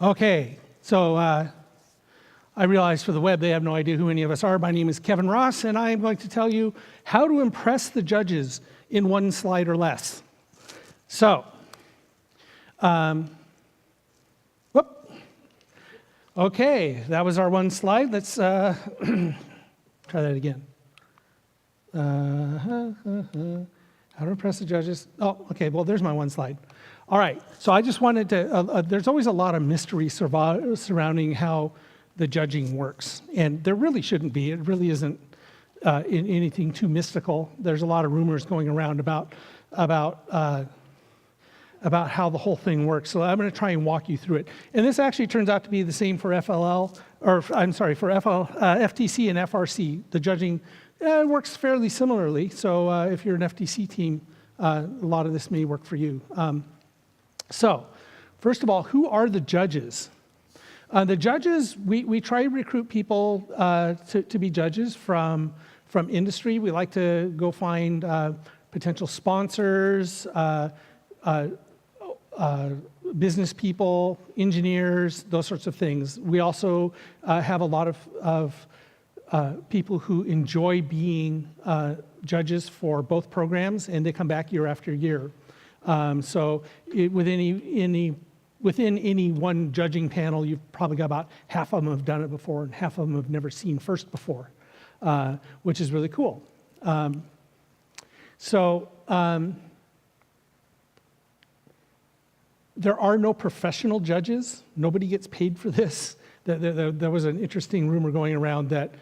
Okay, so I realize for the web they have no idea who any of us are. My name is Kevin Ross, and I am going to tell you how to impress the judges in one slide or less. So, okay, that was our one slide. Let's try that again. How to impress the judges. Oh, okay, well, there's my one slide. All right, so I just wanted to, there's always a lot of mystery surrounding how the judging works, and there really shouldn't be. It really isn't in anything too mystical. There's a lot of rumors going around about how the whole thing works. So I'm going to try and walk you through it. And this actually turns out to be the same for FTC and FRC. The judging works fairly similarly. So if you're an FTC team, a lot of this may work for you. So first of all, who are the judges? The judges, we try to recruit people to be judges from industry. We like to go find potential sponsors, business people, engineers, those sorts of things. We also have a lot of people who enjoy being judges for both programs, and they come back year after year. So within any one judging panel, you've probably got about half of them have done it before, and half of them have never seen FIRST before, which is really cool. There are no professional judges. Nobody gets paid for this. There was an interesting rumor going around that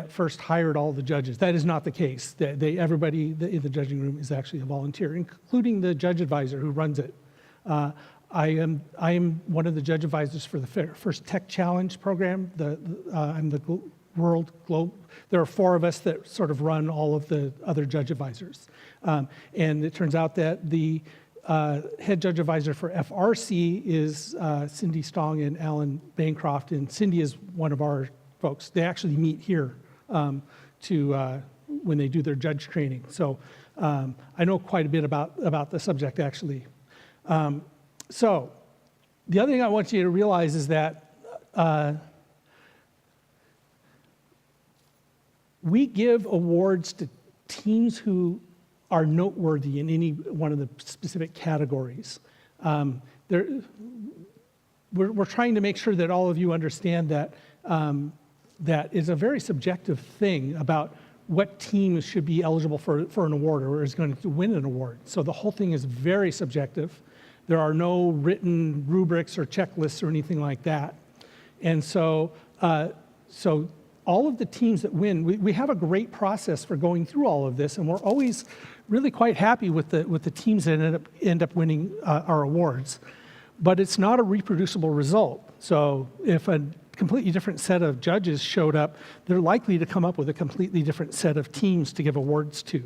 FIRST hired all the judges. That is not the case. Everybody in the judging room is actually a volunteer, including the judge advisor who runs it. I am one of the judge advisors for the FIRST Tech Challenge program. I'm the globe. There are 4 of us that sort of run all of the other judge advisors. And it turns out that the head judge advisor for FRC is Cindy Stong and Alan Bancroft, and Cindy is one of our folks. They actually meet here when they do their judge training. So I know quite a bit about the subject, actually. So the other thing I want you to realize is that we give awards to teams who are noteworthy in any one of the specific categories. We're trying to make sure that all of you understand that that is a very subjective thing about what teams should be eligible for an award or is going to win an award. So the whole thing is very subjective. There are no written rubrics or checklists or anything like that. And so all of the teams that win, we have a great process for going through all of this, and we're always really quite happy with the teams that end up winning our awards. But it's not a reproducible result. So if a completely different set of judges showed up, they're likely to come up with a completely different set of teams to give awards to.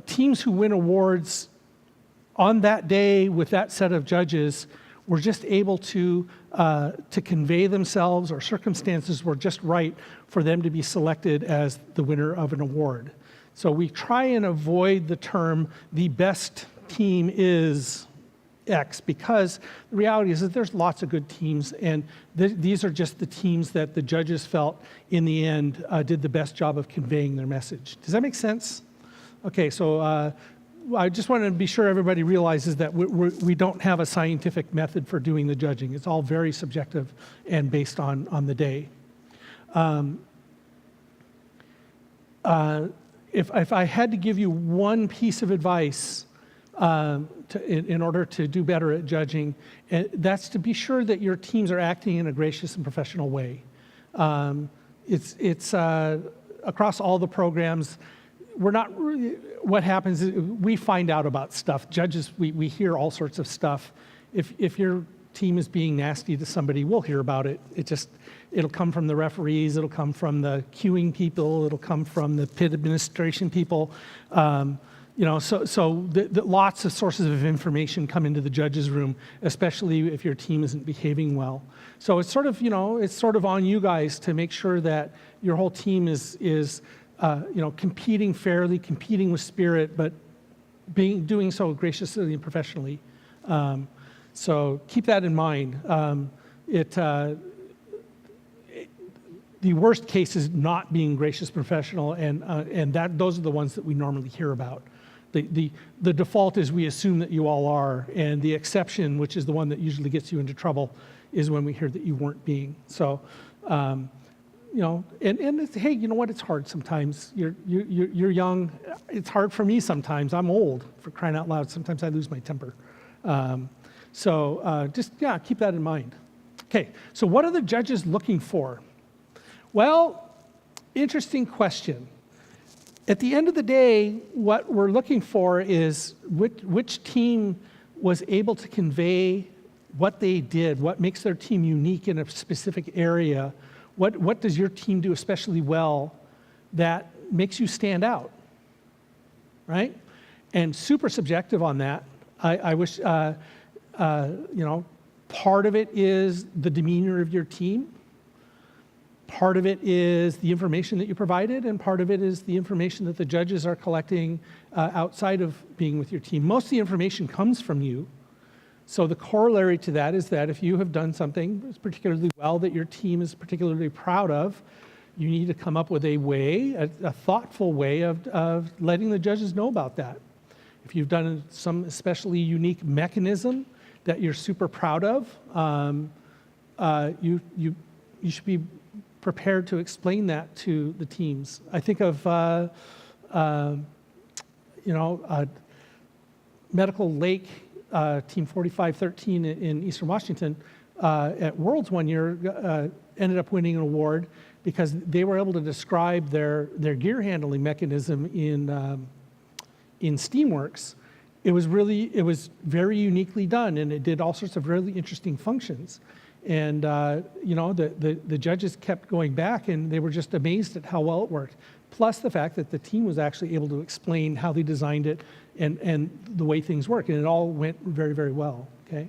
Teams who win awards on that day with that set of judges were just able to convey themselves, or circumstances were just right for them to be selected as the winner of an award. So we try and avoid the term, the best team is X, because the reality is that there's lots of good teams, and these are just the teams that the judges felt in the end did the best job of conveying their message. Does that make sense? Okay, so I just want to be sure everybody realizes that we don't have a scientific method for doing the judging. It's all very subjective and based on the day. If I had to give you one piece of advice in order to do better at judging, that's to be sure that your teams are acting in a gracious and professional way. It's across all the programs. What happens is we find out about stuff. Judges, we hear all sorts of stuff. If your team is being nasty to somebody, we'll hear about it. It'll come from the referees, it'll come from the queuing people, it'll come from the pit administration people. Lots of sources of information come into the judges' room, especially if your team isn't behaving well. So it's sort of on you guys to make sure that your whole team is competing fairly, competing with spirit, but doing so graciously and professionally. So keep that in mind. The worst case is not being gracious, professional, and those are the ones that we normally hear about. The default is we assume that you all are, and the exception, which is the one that usually gets you into trouble, is when we hear that you weren't being. So, and it's, hey, you know what? It's hard sometimes. You're young. It's hard for me sometimes. I'm old, for crying out loud. Sometimes I lose my temper. Just keep that in mind. Okay, so what are the judges looking for? Well, interesting question. At the end of the day, what we're looking for is which team was able to convey what they did, what makes their team unique in a specific area, what does your team do especially well that makes you stand out, right? And super subjective on that. I wish, part of it is the demeanor of your team. Part of it is the information that you provided, and part of it is the information that the judges are collecting outside of being with your team. Most of the information comes from you. So the corollary to that is that if you have done something particularly well that your team is particularly proud of, you need to come up with a way, a thoughtful way of letting the judges know about that. If you've done some especially unique mechanism that you're super proud of, you should be prepared to explain that to the teams. I think of, Medical Lake, Team 4513 in Eastern Washington, at Worlds one year, ended up winning an award because they were able to describe their gear handling mechanism in Steamworks. It was very uniquely done, and it did all sorts of really interesting functions. And the judges kept going back, and they were just amazed at how well it worked. Plus the fact that the team was actually able to explain how they designed it and the way things work, and it all went very, very well. Okay,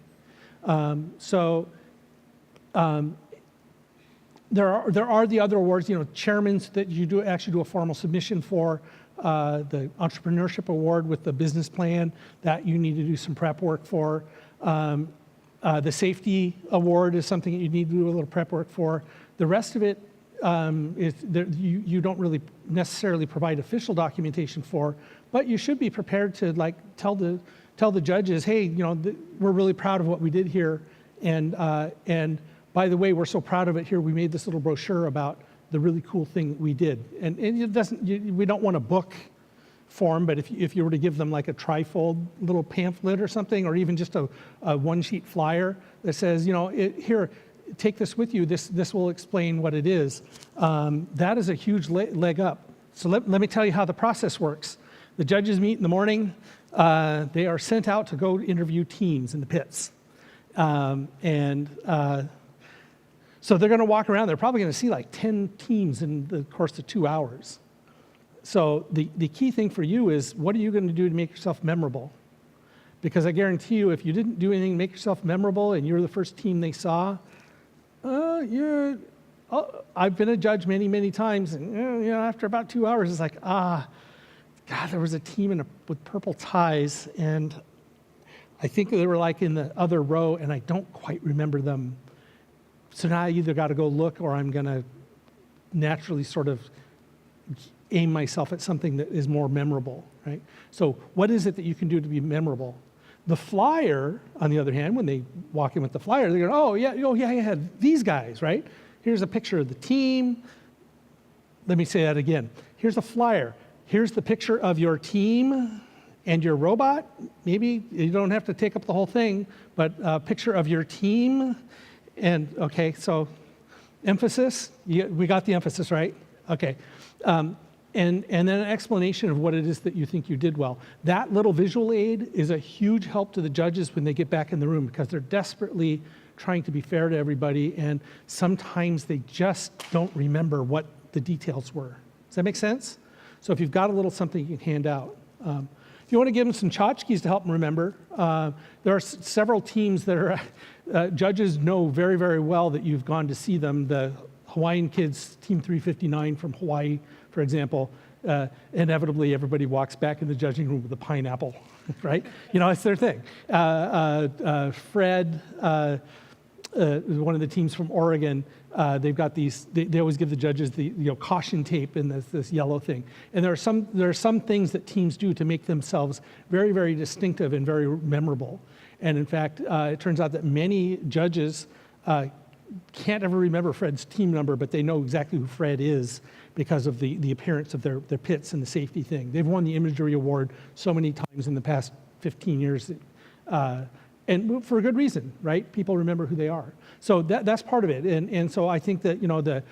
there are the other awards, chairmans that you actually do a formal submission for. The Entrepreneurship Award with the business plan that you need to do some prep work for. The Safety Award is something that you need to do a little prep work for. The rest of it you don't really necessarily provide official documentation for, but you should be prepared to tell the judges, hey, we're really proud of what we did here, and by the way, we're so proud of it here. We made this little brochure about the really cool thing that we did, and it doesn't. We don't want a book form, but if you were to give them like a trifold little pamphlet or something, or even just a one-sheet flyer that says, here, take this with you. This will explain what it is. That is a huge leg up. So let me tell you how the process works. The judges meet in the morning. They are sent out to go interview teams in the pits. So they're going to walk around. They're probably going to see like 10 teams in the course of 2 hours. So the key thing for you is, what are you going to do to make yourself memorable? Because I guarantee you, if you didn't do anything to make yourself memorable and you're the first team they saw, I've been a judge many, many times, and after about 2 hours, it's like, God, there was a team with purple ties, and I think they were like in the other row, and I don't quite remember them. So now I either got to go look, or I'm going to naturally sort of aim myself at something that is more memorable, right? So what is it that you can do to be memorable? The flyer, on the other hand, when they walk in with the flyer, they're going, oh yeah, these guys, right? Here's a picture of the team. Let me say that again. Here's a flyer. Here's the picture of your team and your robot. Maybe you don't have to take up the whole thing, but a picture of your team. And okay, so emphasis, we got the emphasis, right? Okay. And then an explanation of what it is that you think you did well. That little visual aid is a huge help to the judges when they get back in the room, because they're desperately trying to be fair to everybody, and sometimes they just don't remember what the details were. Does that make sense? So if you've got a little something you can hand out. If you want to give them some tchotchkes to help them remember, there are several teams that are, judges know very, very well that you've gone to see them. The Hawaiian kids, Team 359 from Hawaii, for example, inevitably everybody walks back in the judging room with a pineapple, right? It's their thing. Fred, one of the teams from Oregon, they've got these. They always give the judges the caution tape and this yellow thing. And there are some things that teams do to make themselves very, very distinctive and very memorable. And in fact, it turns out that many judges can't ever remember Fred's team number, but they know exactly who Fred is because of the appearance of their pits and the safety thing. They've won the imagery award so many times in the past 15 years. And for a good reason, right? People remember who they are. So that's part of it. And so I think that,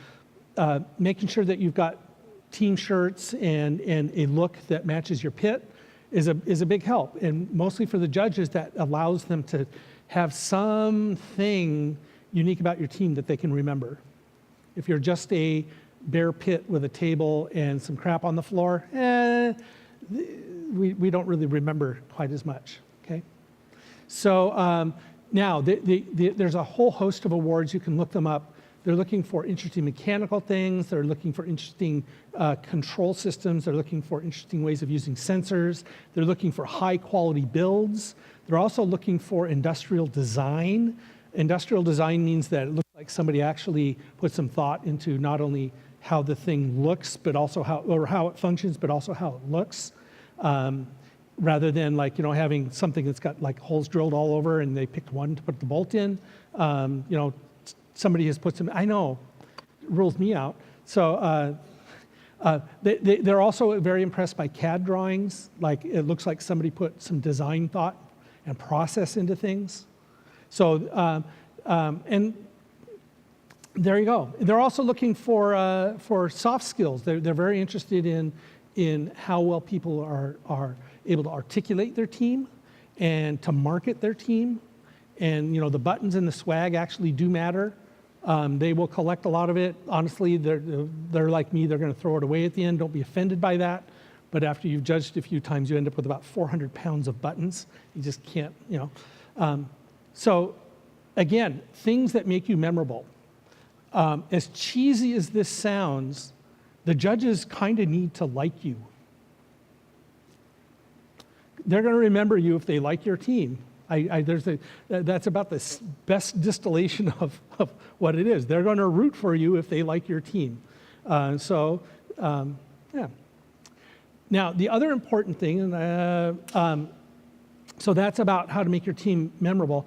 making sure that you've got team shirts and a look that matches your pit is a big help. And mostly for the judges, that allows them to have something unique about your team that they can remember. If you're just a bare pit with a table and some crap on the floor, we don't really remember quite as much, okay? So now, there's a whole host of awards. You can look them up. They're looking for interesting mechanical things. They're looking for interesting control systems. They're looking for interesting ways of using sensors. They're looking for high-quality builds. They're also looking for industrial design. Industrial design means that it looks like somebody actually put some thought into not only how the thing looks, but also how it functions, but also how it looks. Rather than having something that's got holes drilled all over and they picked one to put the bolt in. Somebody has put some, I know, it rules me out. So they're also very impressed by CAD drawings. It looks like somebody put some design thought and process into things. So, and there you go. They're also looking for soft skills. They're very interested in how well people are able to articulate their team and to market their team. And the buttons and the swag actually do matter. They will collect a lot of it. Honestly, they're like me. They're going to throw it away at the end. Don't be offended by that. But after you've judged a few times, you end up with about 400 pounds of buttons. You just can't, So again, things that make you memorable. As cheesy as this sounds, the judges kind of need to like you. They're going to remember you if they like your team. That's about the best distillation of what it is. They're going to root for you if they like your team. Yeah. Now, the other important thing, so that's about how to make your team memorable.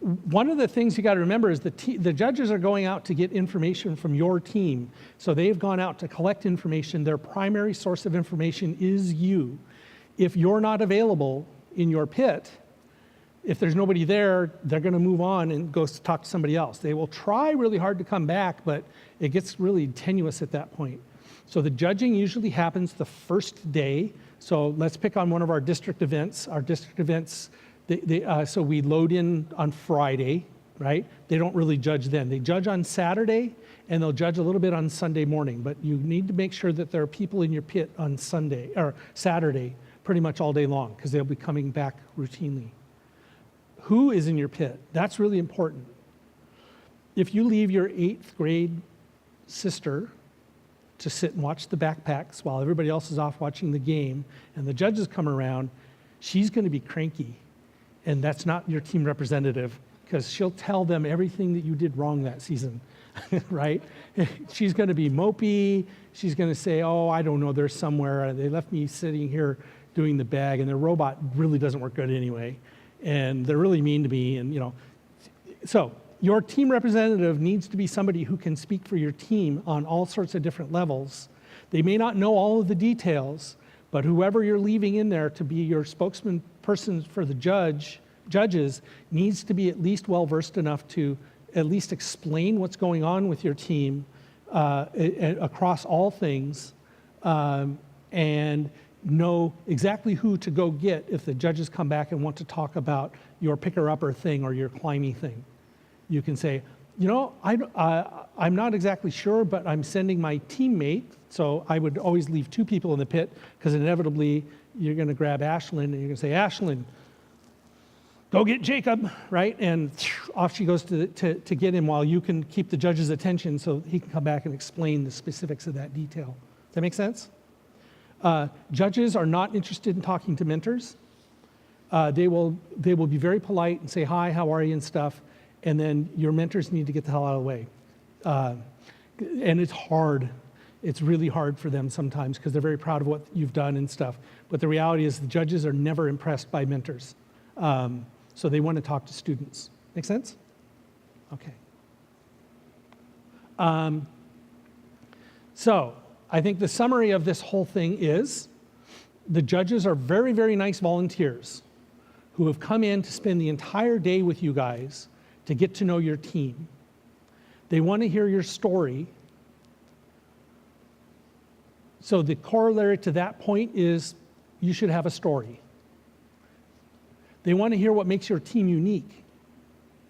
One of the things you got to remember is the judges are going out to get information from your team. So they've gone out to collect information. Their primary source of information is you. If you're not available in your pit, if there's nobody there, they're going to move on and go talk to somebody else. They will try really hard to come back, but it gets really tenuous at that point. So the judging usually happens the first day. So let's pick on one of our district events. Our district events, so we load in on Friday, right? They don't really judge then. They judge on Saturday, and they'll judge a little bit on Sunday morning. But you need to make sure that there are people in your pit on Sunday or Saturday pretty much all day long, because they'll be coming back routinely. Who is in your pit? That's really important. If you leave your 8th grade sister to sit and watch the backpacks while everybody else is off watching the game, and the judges come around, she's going to be cranky. And that's not your team representative, because she'll tell them everything that you did wrong that season, right? She's going to be mopey. She's going to say, oh, I don't know, they're somewhere. They left me sitting here doing the bag, and their robot really doesn't work good anyway. And they're really mean to me, and So your team representative needs to be somebody who can speak for your team on all sorts of different levels. They may not know all of the details, but whoever you're leaving in there to be your spokesman person for the judges needs to be at least well-versed enough to at least explain what's going on with your team across all things, and know exactly who to go get if the judges come back and want to talk about your picker-upper thing or your climbing thing. You can say, I'm not exactly sure, but I'm sending my teammate. So I would always leave 2 people in the pit, because inevitably you're going to grab Ashlyn and you're going to say, Ashlyn, go get Jacob, right? And off she goes to get him, while you can keep the judge's attention so he can come back and explain the specifics of that detail. Does that make sense? Judges are not interested in talking to mentors. They will be very polite and say, hi, how are you, and stuff. And then your mentors need to get the hell out of the way. And it's hard. It's really hard for them sometimes because they're very proud of what you've done and stuff. But the reality is the judges are never impressed by mentors. So they want to talk to students. Make sense? Okay. So I think the summary of this whole thing is the judges are very, very nice volunteers who have come in to spend the entire day with you guys to get to know your team. They want to hear your story. So the corollary to that point is you should have a story. They want to hear what makes your team unique.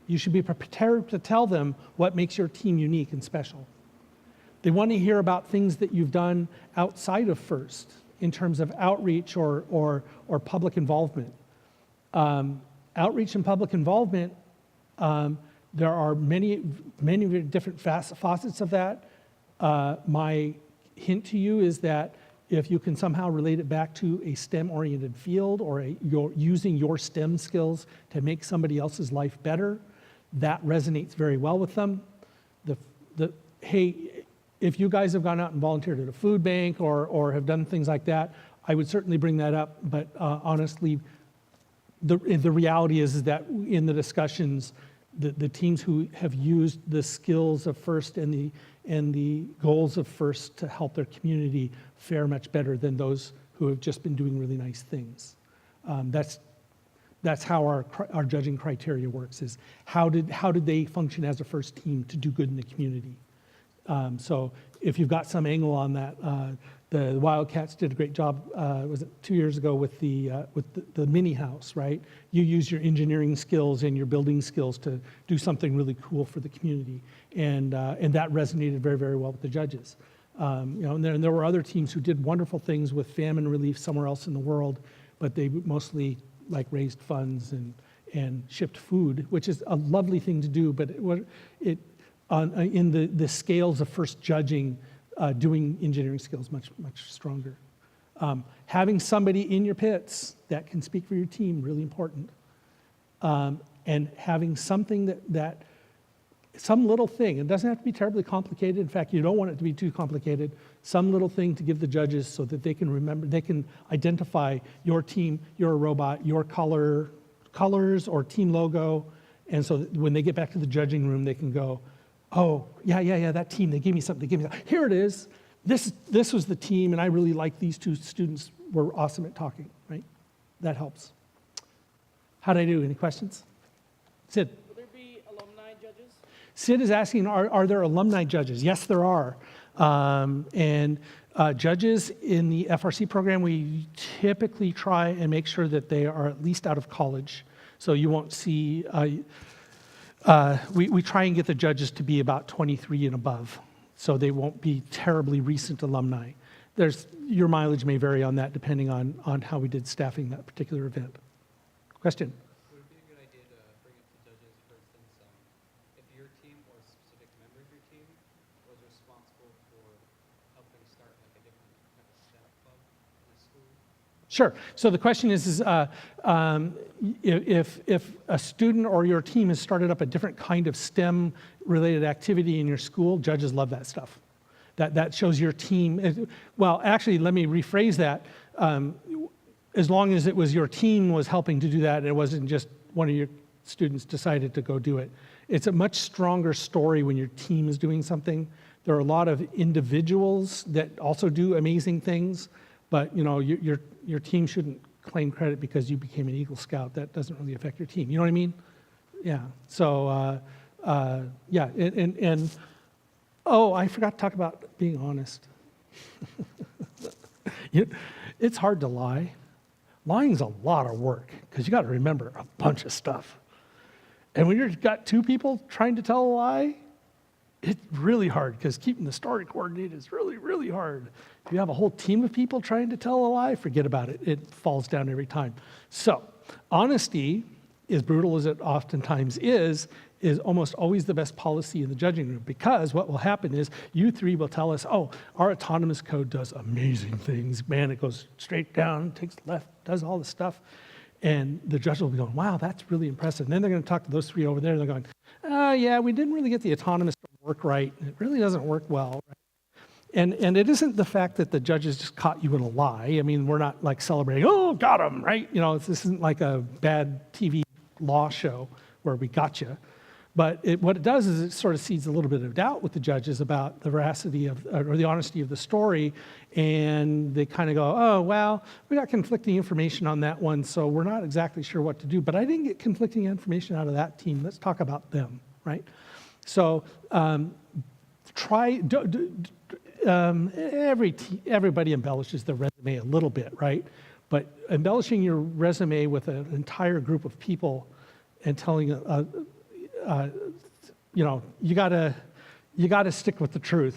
You should be prepared to tell them what makes your team unique and special. They want to hear about things that you've done outside of FIRST in terms of outreach or public involvement. Outreach and public involvement, there are many different facets of that. My hint to you is that if you can somehow relate it back to a STEM-oriented field or you're using your STEM skills to make somebody else's life better, that resonates very well with them. Hey, if you guys have gone out and volunteered at a food bank or have done things like that, I would certainly bring that up. But honestly, the reality is that in the discussions, the teams who have used the skills of FIRST and the goals of FIRST to help their community fare much better than those who have just been doing really nice things. That's how our judging criteria works, is how did they function as a FIRST team to do good in the community. So if you've got some angle on that, the Wildcats did a great job, was it 2 years ago with the mini house, right? You use your engineering skills and your building skills to do something really cool for the community. And that resonated very, very well with the judges. And there were other teams who did wonderful things with famine relief somewhere else in the world, but they mostly raised funds and shipped food, which is a lovely thing to do, but in the scales of FIRST judging, doing engineering skills much stronger. Having somebody in your pits that can speak for your team, really important. And having something that some little thing, it doesn't have to be terribly complicated. In fact, you don't want it to be too complicated. Some little thing to give the judges so that they can remember, they can identify your team, your robot, your colors or team logo. And so that when they get back to the judging room, they can go, oh, yeah, that team, they gave me something, Here it is. This was the team, and I really like these two students were awesome at talking, right? That helps. How'd I do? Any questions? Sid? Will there be alumni judges? Sid is asking, are there alumni judges? Yes, there are. Judges in the FRC program, we typically try and make sure that they are at least out of college. So you won't see... we try and get the judges to be about 23 and above, so they won't be terribly recent alumni. Your mileage may vary on that depending on how we did staffing that particular event. Question? Would it be a good idea to bring up the judges, for instance, if your team or a specific member of your team was responsible for helping start a different type of staff club in a school? Sure. So the question is if a student or your team has started up a different kind of STEM-related activity in your school, judges love that stuff. That shows your team. Well, actually, let me rephrase that. As long as it was your team was helping to do that, it wasn't just one of your students decided to go do it. It's a much stronger story when your team is doing something. There are a lot of individuals that also do amazing things, but your team shouldn't claim credit because you became an Eagle Scout. That doesn't really affect your team. You know what I mean? Yeah. So, yeah. Oh, I forgot to talk about being honest. It's hard to lie. Lying's a lot of work because you got to remember a bunch of stuff. And when you've got two people trying to tell a lie, it's really hard because keeping the story coordinated is really, really hard. If you have a whole team of people trying to tell a lie, forget about it. It falls down every time. So honesty, as brutal as it oftentimes is is almost always the best policy in the judging room, because what will happen is you three will tell us, oh, our autonomous code does amazing things. Man, it goes straight down, takes left, does all this stuff. And the judge will be going, wow, that's really impressive. And then they're going to talk to those three over there, and they're going, yeah, we didn't really get the autonomous to work right. It really doesn't work well. Right? And it isn't the fact that the judges just caught you in a lie. I mean, we're not like celebrating, oh, got him, right? You know, this isn't like a bad TV law show where we got you. But what it does is it sort of seeds a little bit of doubt with the judges about the veracity of, or the honesty of the story, and they kind of go, oh, well, we got conflicting information on that one, so we're not exactly sure what to do. But I didn't get conflicting information out of that team. Let's talk about them, right? So everybody embellishes their resume a little bit, right? But embellishing your resume with an entire group of people and telling you know, you gotta stick with the truth,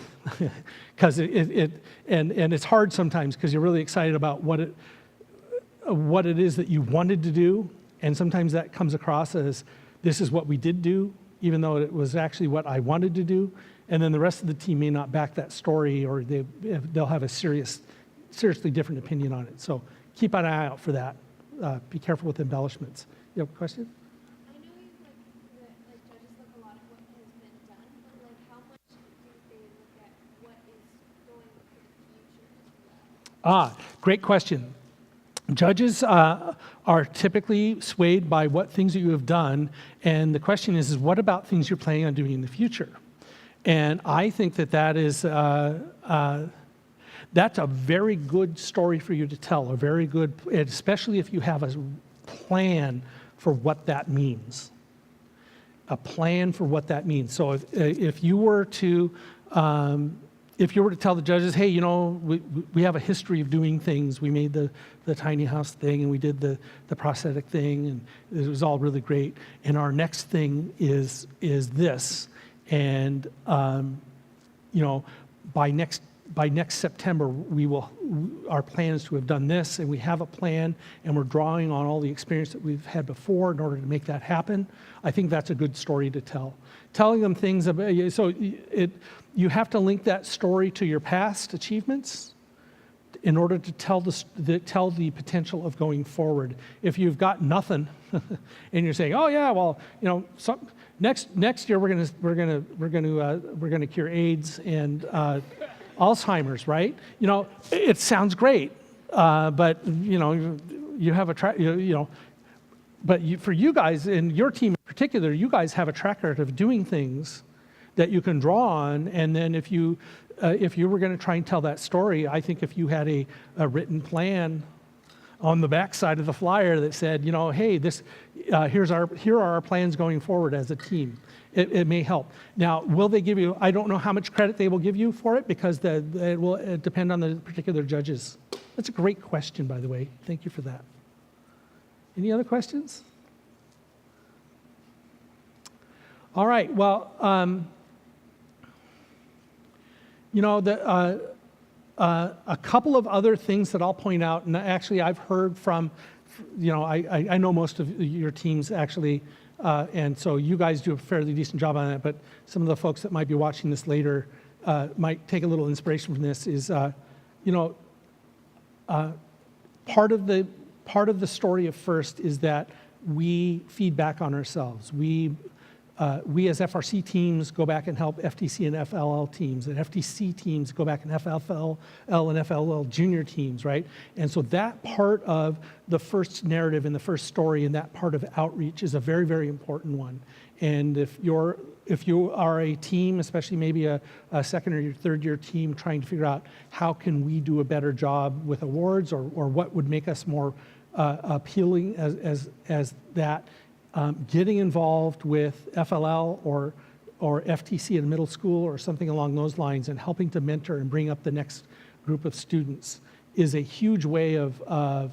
because and it's hard sometimes because you're really excited about what it is that you wanted to do, and sometimes that comes across as this is what we did do, even though it was actually what I wanted to do, and then the rest of the team may not back that story, or they'll have a seriously different opinion on it. So keep an eye out for that. Be careful with embellishments. You have a question? Great question. Judges are typically swayed by what things that you have done, and the question is what about things you're planning on doing in the future? And I think that is that's a very good story for you to tell, a very good, especially if you have a plan for what that means. A plan for what that means. So if you were to tell the judges, hey, you know, we have a history of doing things. We made the tiny house thing, and we did the prosthetic thing, and it was all really great. And our next thing is this. And you know, by next September, our plan is to have done this, and we have a plan, and we're drawing on all the experience that we've had before in order to make that happen. I think that's a good story to tell. Telling them things about, so you have to link that story to your past achievements in order to tell the potential of going forward. If you've got nothing, and you're saying, oh yeah, well, you know, next year we're gonna cure AIDS and Alzheimer's, right? You know, it sounds great, but you know, you have but for you guys and your team in particular, you guys have a track record of doing things that you can draw on, and then if you were going to try and tell that story, I think if you had a written plan on the backside of the flyer that said, you know, hey, here are our plans going forward as a team. It may help. Now, will they give you, I don't know how much credit they will give you for it, because it will depend on the particular judges. That's a great question, by the way. Thank you for that. Any other questions? All right, well, you know, a couple of other things that I'll point out, and actually I've heard from, you know, I know most of your teams actually, and so you guys do a fairly decent job on that, but some of the folks that might be watching this later might take a little inspiration from this is, you know, part of the story of FIRST is that we feed back on ourselves. We as FRC teams go back and help FTC and FLL teams, and FTC teams go back and FFL and FLL junior teams, right? And so that part of the FIRST narrative and the FIRST story and that part of outreach is a very, very important one. And if you are a team, especially maybe a second or third year team, trying to figure out how can we do a better job with awards, or what would make us more appealing as that, getting involved with FLL or FTC in middle school or something along those lines, and helping to mentor and bring up the next group of students is a huge way of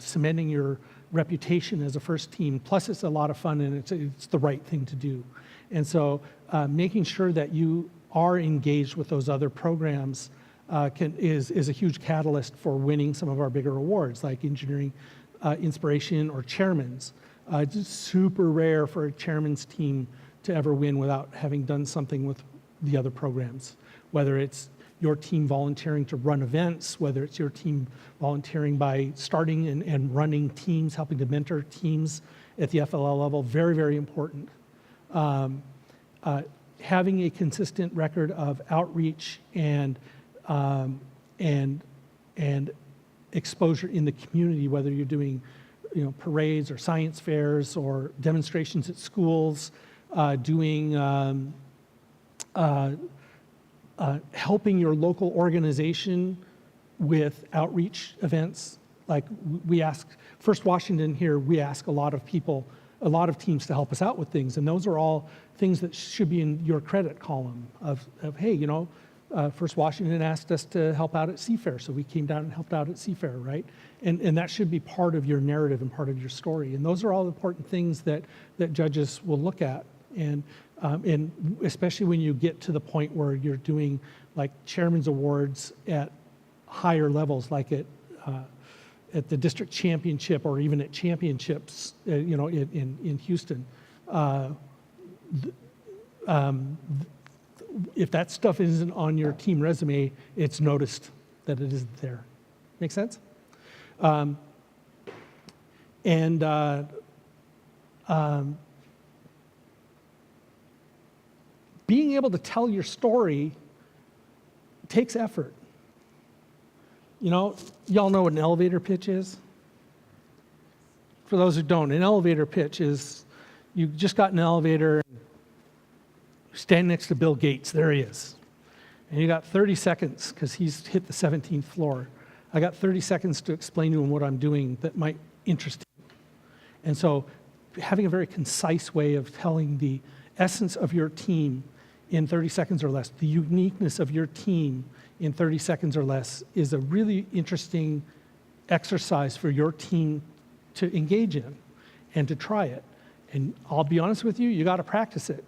cementing your reputation as a FIRST team. Plus, it's a lot of fun, and it's the right thing to do. And so making sure that you are engaged with those other programs is a huge catalyst for winning some of our bigger awards, like Engineering Inspiration or Chairman's. It's super rare for a chairman's team to ever win without having done something with the other programs, whether it's your team volunteering to run events, whether it's your team volunteering by starting and running teams, helping to mentor teams at the FLL level, very, very important. Having a consistent record of outreach and exposure in the community, whether you're doing parades or science fairs or demonstrations at schools, doing helping your local organization with outreach events. Like we ask, First Washington here, we ask a lot of people, a lot of teams to help us out with things, and those are all things that should be in your credit column of hey, First Washington asked us to help out at Seafair, so we came down and helped out at Seafair, right? And that should be part of your narrative and part of your story. And those are all important things that judges will look at. And especially when you get to the point where you're doing like chairman's awards at higher levels, like at the district championship or even at championships, in Houston. If that stuff isn't on your team resume, it's noticed that it isn't there. Make sense? Being able to tell your story takes effort. Y'all know what an elevator pitch is? For those who don't, an elevator pitch is you just got in an elevator, stand next to Bill Gates, there he is. And you got 30 seconds, because he's hit the 17th floor. I got 30 seconds to explain to him what I'm doing that might interest him. And so having a very concise way of telling the essence of your team in 30 seconds or less, the uniqueness of your team in 30 seconds or less is a really interesting exercise for your team to engage in and to try it. And I'll be honest with you, you got to practice it.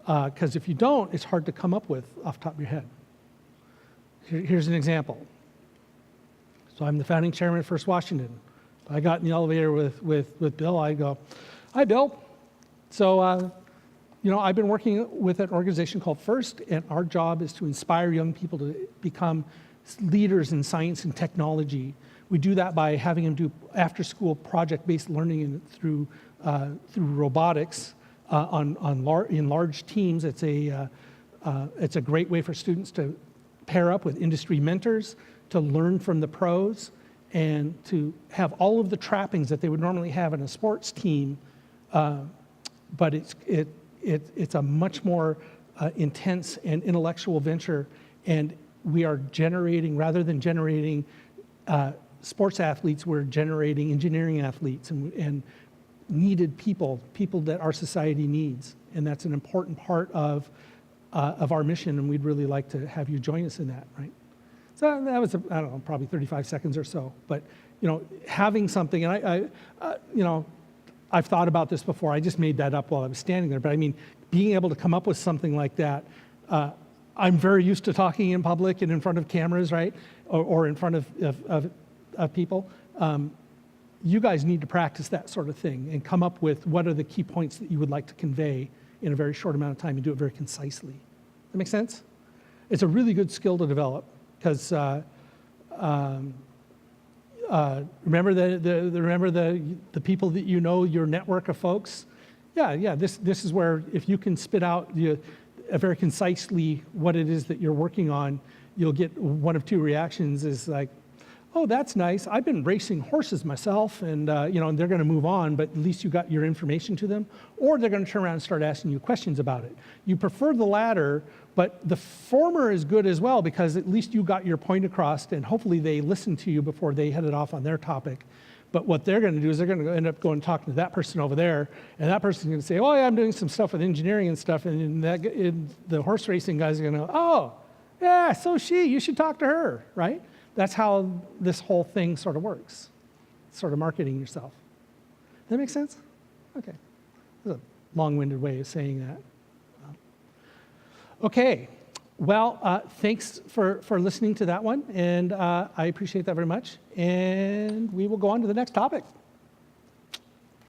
Because if you don't, it's hard to come up with off the top of your head. Here's an example. So I'm the founding chairman at First Washington. I got in the elevator with Bill. I go, "Hi, Bill. So, I've been working with an organization called FIRST, and our job is to inspire young people to become leaders in science and technology. We do that by having them do after-school project-based learning through robotics in large teams. It's a great way for students to pair up with industry mentors, to learn from the pros, and to have all of the trappings that they would normally have in a sports team, but it's a much more intense and intellectual venture, and we are generating, rather than generating sports athletes, we're generating engineering athletes and needed people that our society needs, and that's an important part of our mission, and we'd really like to have you join us in that, right? So that was, I don't know, probably 35 seconds or so, but having something, and I've thought about this before. I just made that up while I was standing there. But I mean, being able to come up with something like that, I'm very used to talking in public and in front of cameras, right? Or in front of people. You guys need to practice that sort of thing and come up with what are the key points that you would like to convey in a very short amount of time and do it very concisely. That make sense? It's a really good skill to develop because remember the people that your network of folks. Yeah. This is where if you can spit out very concisely what it is that you're working on, you'll get one of two reactions: is like, "Oh, that's nice. I've been racing horses myself," and and they're going to move on, but at least you got your information to them. Or they're going to turn around and start asking you questions about it. You prefer the latter, but the former is good as well because at least you got your point across, and hopefully they listened to you before they headed off on their topic. But what they're going to do is they're going to end up going and talking to that person over there, and that person's going to say, "Oh, yeah, I'm doing some stuff with engineering and stuff," and the horse racing guy's going to, "Oh, yeah, so you should talk to her," right? That's how this whole thing sort of works, sort of marketing yourself. Does that make sense? Okay. That's a long-winded way of saying that. Okay. Well, thanks for listening to that one, and I appreciate that very much. And we will go on to the next topic.